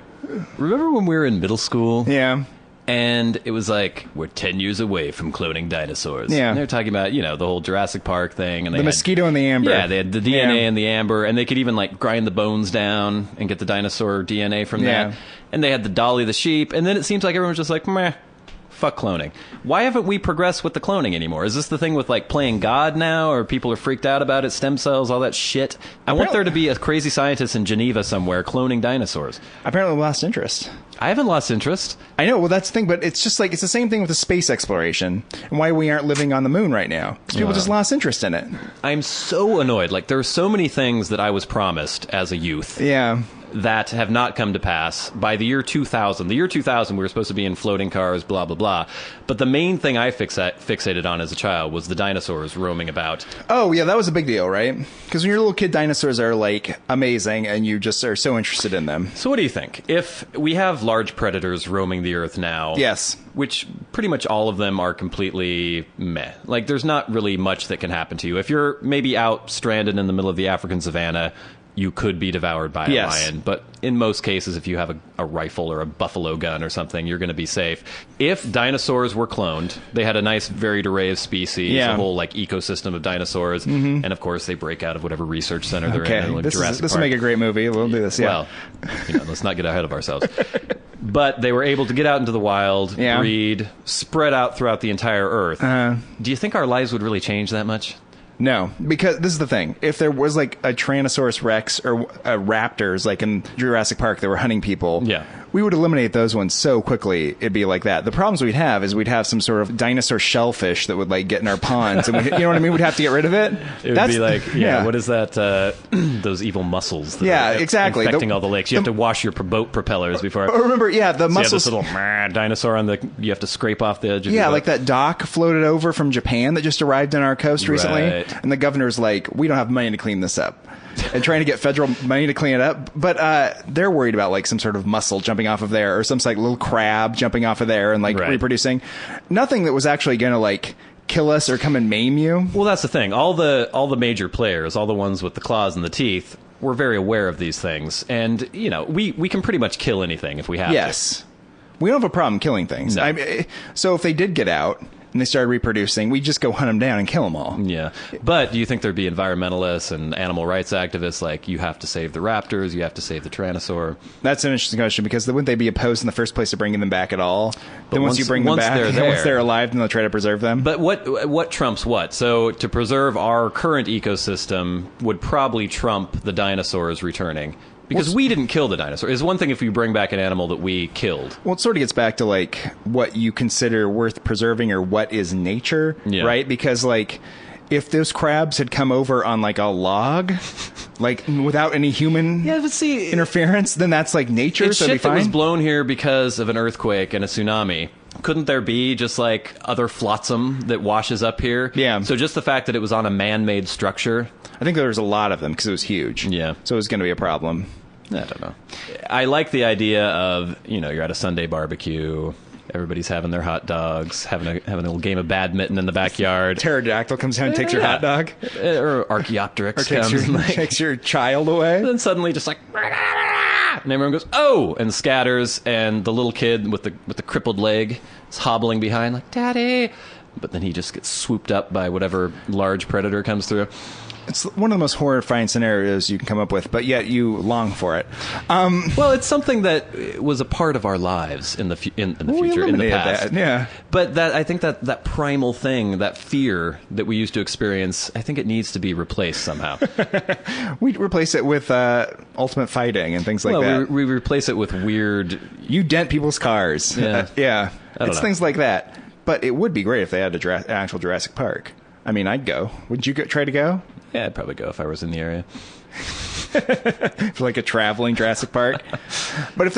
Remember when we were in middle school? Yeah. And it was like, we're 10 years away from cloning dinosaurs. Yeah. And they were talking about, the whole Jurassic Park thing. And the mosquito and the amber. Yeah, they had the DNA and the amber. And they could even, like, grind the bones down and get the dinosaur DNA from that. And they had the Dolly the sheep. And then it seems like everyone's just like, meh, fuck cloning. Why haven't we progressed with the cloning anymore? Is this the thing with, like, playing God now? Or people are freaked out about it, stem cells, all that shit? I want there to be a crazy scientist in Geneva somewhere cloning dinosaurs. Apparently we lost interest. I haven't lost interest. I know, well, that's the thing, but it's just like, it's the same thing with the space exploration and why we aren't living on the moon right now. Because people just lost interest in it. I'm so annoyed. Like, there are so many things that I was promised as a youth. Yeah. That have not come to pass by the year 2000. The year 2000, we were supposed to be in floating cars, blah, blah, blah. But the main thing I fixated on as a child was the dinosaurs roaming about. Oh, yeah, that was a big deal, right? Because when you're a little kid, dinosaurs are, like, amazing, and you just are so interested in them. So what do you think? If we have large predators roaming the Earth now... Yes. Which pretty much all of them are completely meh. Like, there's not really much that can happen to you. If you're maybe out stranded in the middle of the African savannah... you could be devoured by a Yes. lion. But in most cases, if you have a rifle or a buffalo gun or something, you're going to be safe. If dinosaurs were cloned, they had a nice varied array of species, Yeah. a whole like ecosystem of dinosaurs, and of course they break out of whatever research center they're Okay, in. Like this Jurassic will Park. make a great movie. We'll do this. Yeah. Well, let's not get ahead of ourselves. But they were able to get out into the wild, Yeah. breed, spread out throughout the entire Earth. Do you think our lives would really change that much? No, because this is the thing. If there was like a Tyrannosaurus Rex or raptors, like in Jurassic Park, that were hunting people, Yeah. we would eliminate those ones so quickly. It'd be like that. The problems we'd have is we'd have some sort of dinosaur shellfish that would like get in our ponds, and you know what I mean? We'd have to get rid of it. It would be like, what is that? Those evil mussels. That Yeah, are exactly. Infecting all the lakes. You have to wash your boat propellers before. Oh, remember, the So you have mussels. this little dinosaur on the. You have to scrape off the edge of your Yeah, boat. like that dock floated over from Japan that just arrived on our coast recently. Right. And the governor's like, we don't have money to clean this up. And trying to get federal money to clean it up. But they're worried about like some sort of mussel jumping off of there or some like little crab jumping off of there and like Right. reproducing. Nothing that was actually going to like kill us or come and maim you. Well, that's the thing. All the major players, all the ones with the claws and the teeth, were very aware of these things. And, we can pretty much kill anything if we have to. Yes. We don't have a problem killing things. No. So if they did get out and they started reproducing, we'd just go hunt them down and kill them all. Yeah. But do you think there'd be environmentalists and animal rights activists like, you have to save the raptors, you have to save the Tyrannosaur? That's an interesting question because wouldn't they be opposed in the first place to bringing them back at all? But Then once you bring them once back, they're there- once they're alive, then they'll try to preserve them. But what trumps what? So to preserve our current ecosystem would probably trump the dinosaurs returning. Because we didn't kill the dinosaur. It's one thing if you bring back an animal that we killed. Well, it sort of gets back to like what you consider worth preserving or what is nature, Yeah. right? Because like if those crabs had come over on like a log, like without any human Yeah, but see, interference, then that's like nature, it's so it'd be shit that fine. was blown here because of an earthquake and a tsunami. Couldn't there be just like other flotsam that washes up here? Yeah. So just the fact that it was on a man-made structure. I think there was a lot of them because it was huge. Yeah. So it was going to be a problem. I don't know. I like the idea of, you're at a Sunday barbecue, everybody's having their hot dogs, having a little game of badminton in the backyard. Pterodactyl comes down and takes your hot dog. Or Archaeopteryx Takes comes and, your, takes your child away. and then suddenly just like, and everyone goes, oh, and scatters, and the little kid with the crippled leg is hobbling behind like, Daddy. But then he just gets swooped up by whatever large predator comes through. It's one of the most horrifying scenarios you can come up with, but yet you long for it. Well, it's something that was a part of our lives in the future, in the eliminated past. that, yeah. But I think that primal thing, that fear that we used to experience, I think it needs to be replaced somehow. We replace it with ultimate fighting and things like that. we replace it with weird. You dent people's cars. Yeah. Yeah. I don't It's know. things like that. But it would be great if they had an actual Jurassic Park. I mean, I'd go. Would you try to go? Yeah, I'd probably go if I was in the area. For like a traveling Jurassic Park? But if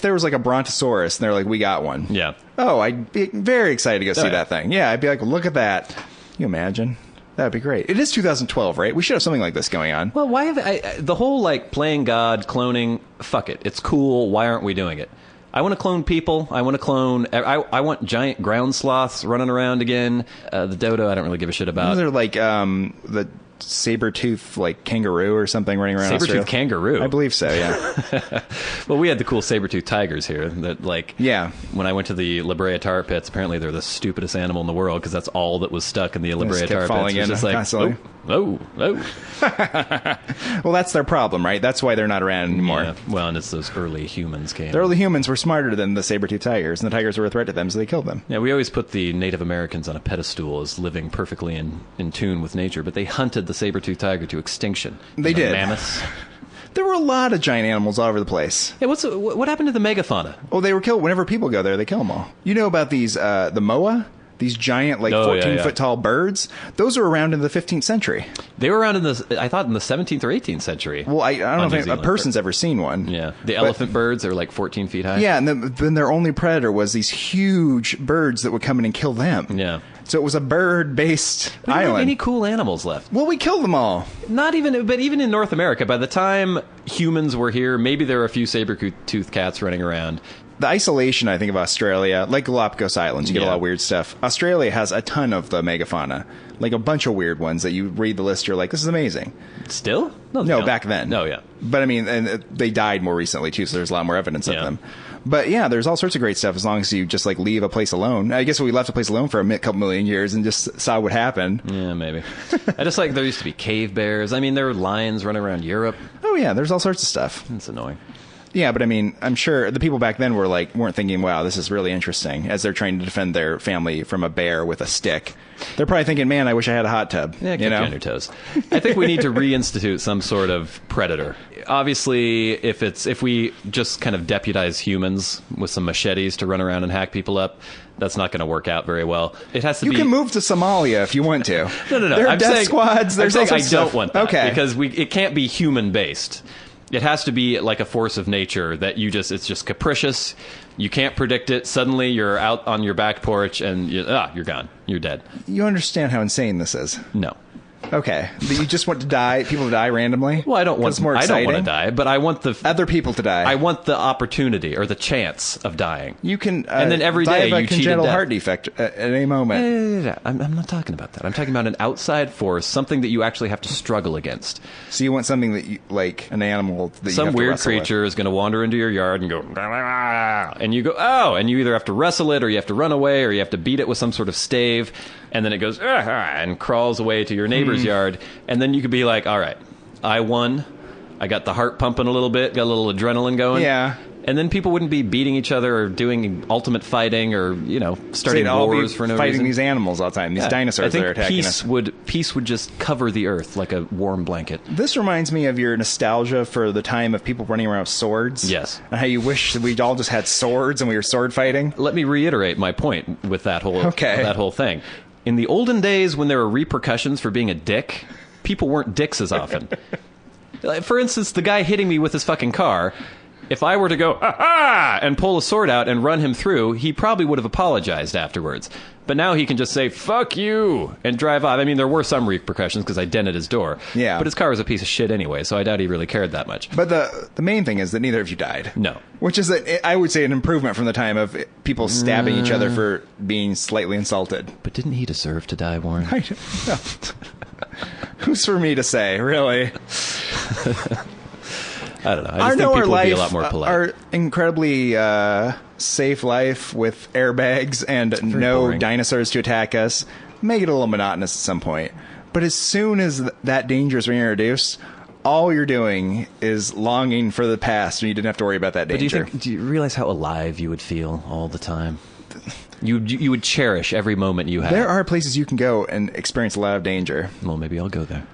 there was like a Brontosaurus and they're like, we got one. Yeah. Oh, I'd be very excited to go see yeah. that thing. Yeah, I'd be like, look at that. Can you imagine? That'd be great. It is 2012, right? We should have something like this going on. Well, why have the whole like playing God, cloning? Fuck it, it's cool. Why aren't we doing it? I want to clone people. I want to clone. I want giant ground sloths running around again. The dodo, I don't really give a shit about. They're like the saber-tooth like kangaroo or something running around. Saber-tooth Australia. kangaroo. I believe so. Yeah. Well, we had the cool saber-tooth tigers here. That like. Yeah. When I went to the La Brea tar pits, apparently they're the stupidest animal in the world because that's all that was stuck in the La They Brea just kept tar falling pits. in It's just like, constantly. oh. Well, that's their problem, right? That's why they're not around anymore. Yeah. Well, and it's those early humans came. The early humans were smarter than the saber-tooth tigers, and the tigers were a threat to them, so they killed them. Yeah, we always put the Native Americans on a pedestal as living perfectly in tune with nature, but they hunted the saber-tooth tiger to extinction. They did. Mammoths. There were a lot of giant animals all over the place. Yeah, what happened to the megafauna? Oh, they were killed. Whenever people go there, they kill them all. You know about these, the moa? These giant, like, Oh, yeah, 14-foot yeah. tall birds? Those were around in the 15th century. They were around in I thought in the 17th or 18th century. Well, I don't know New if a Zealand, person's ever seen one. Yeah, the elephant birds, they were like 14 feet high. Yeah, and then their only predator was these huge birds that would come in and kill them. Yeah. So it was a bird-based We don't have island. any cool animals left. Well, we killed them all. But even in North America, by the time humans were here, maybe there were a few saber-tooth cats running around. the isolation, I think, of Australia, like Galapagos Islands, you get a Yeah. lot of weird stuff. Australia has a ton of the megafauna, like a bunch of weird ones that you read the list, you're like, this is amazing. Still? they No, don't. back then. No, yeah. But I mean, and they died more recently too, so there's a lot more evidence of Yeah. them. But yeah, there's all sorts of great stuff as long as you just like leave a place alone. I guess we left a place alone for a couple million years and just saw what happened. Yeah, maybe. I just like there used to be cave bears. I mean, there were lions running around Europe. Oh yeah, there's all sorts of stuff. It's annoying. Yeah, but I mean, I'm sure the people back then weren't thinking, wow, this is really interesting, as they're trying to defend their family from a bear with a stick. They're probably thinking, man, I wish I had a hot tub. Yeah, keep you you know? on your toes. I think we need to reinstitute some sort of predator. Obviously, if we just kind of deputize humans with some machetes to run around and hack people up, that's not going to work out very well. It has to You be. can move to Somalia if you want to. No. There are I'm death saying, squads. There's I'm all saying sorts I of don't stuff. want that. Okay. Because it can't be human based. It has to be like a force of nature that it's just capricious. You can't predict it. Suddenly you're out on your back porch and you're gone. You're dead. You understand how insane this is. No. Okay. You just want to die, people to die randomly? Well, I don't 'Cause want. it's more I don't want to exciting? die, but I want the. Other people to die. I want the opportunity or the chance of dying. You can And then every die day of a you cheat congenital at death. heart defect at any moment. Yeah. I'm not talking about that. I'm talking about an outside force, something that you actually have to struggle against. So you want something that you like an animal that you Some have to weird wrestle with. creature is going to wander into your yard and go, "Ah," and you go, oh, and you either have to wrestle it or you have to run away or you have to beat it with some sort of stave, and then it goes, "Ah," and crawls away to your neighbor's yard, and then you could be like, all right, I won. I got the heart pumping a little bit, got a little adrenaline going. Yeah. And then people wouldn't be beating each other or doing ultimate fighting or, starting They'd all be wars for no fighting reason. these animals all the time, these Yeah. dinosaurs I that are think attacking peace us. peace would just cover the earth like a warm blanket. This reminds me of your nostalgia for the time of people running around with swords. Yes. And how you wish that we'd all just had swords and we were sword fighting. Let me reiterate my point with that whole Okay. that whole thing. In the olden days when there were repercussions for being a dick, people weren't dicks as often. Like, for instance, the guy hitting me with his fucking car, if I were to go, ha ha, and pull a sword out and run him through, he probably would have apologized afterwards. But now he can just say, fuck you, and drive off. I mean, there were some repercussions because I dented his door. Yeah. But his car was a piece of shit anyway, so I doubt he really cared that much. But the main thing is that neither of you died. No. Which is, I would say, an improvement from the time of people stabbing each other for being slightly insulted. But didn't he deserve to die, Warren? I don't know. Who's for me to say, really? I don't know. I just think people would be a lot more polite. Our incredibly safe life with airbags and no boring. dinosaurs to attack us make it a little monotonous at some point. But as soon as that danger is reintroduced, all you're doing is longing for the past, and you didn't have to worry about that But danger. do you realize how alive you would feel all the time? You would cherish every moment you have. There are places you can go and experience a lot of danger. Well, maybe I'll go there.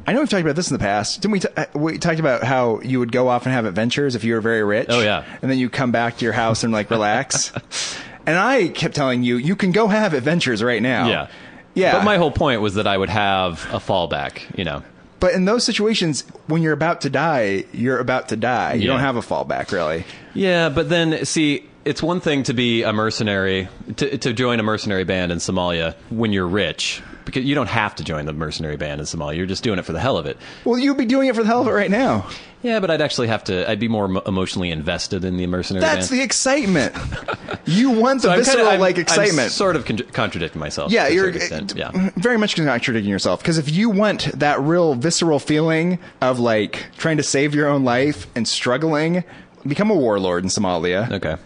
I know we've talked about this in the past. Didn't we talked about how you would go off and have adventures if you were very rich? Oh, yeah. And then you come back to your house and like relax. And I kept telling you, you can go have adventures right now. Yeah. Yeah. But my whole point was that I would have a fallback, But in those situations, when you're about to die, you're about to die. You Yeah. don't have a fallback, really. Yeah, but then, see, it's one thing to be a mercenary, to join a mercenary band in Somalia when you're rich. Because you don't have to join the mercenary band in Somalia. You're just doing it for the hell of it. Well, you'd be doing it for the hell of it right now. Yeah, but I'd be more emotionally invested in the mercenary That's band. the excitement. You want the visceral, excitement. I'm sort of contradicting myself. Yeah, to a you're certain extent. Yeah. very much contradicting yourself. Because if you want that real visceral feeling of like trying to save your own life and struggling, become a warlord in Somalia. Okay.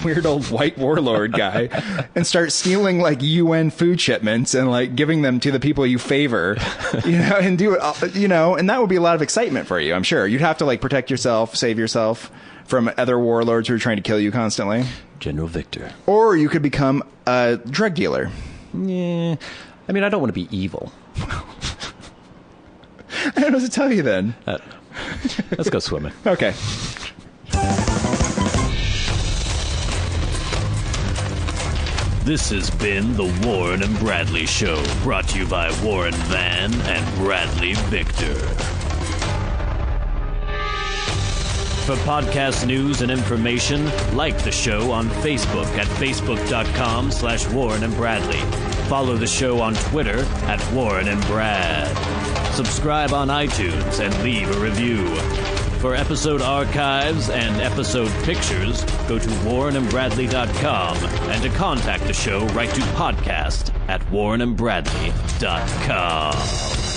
Weird old white warlord guy, and start stealing like UN food shipments and like giving them to the people you favor, and do it, and that would be a lot of excitement for you. I'm sure you'd have to like protect yourself, save yourself from other warlords who are trying to kill you constantly. General Victor. Or you could become a drug dealer. Yeah. I mean, I don't want to be evil. I don't know what to tell you then. I don't know. Let's go swimming. Okay. This has been the Warren and Bradley Show, brought to you by Warren Van and Bradley Victor. For podcast news and information, like the show on Facebook at facebook.com/Warren and Bradley. Follow the show on Twitter at Warren and Brad. Subscribe on iTunes and leave a review. For episode archives and episode pictures, go to warrenandbradley.com. And to contact the show, write to podcast@warrenandbradley.com.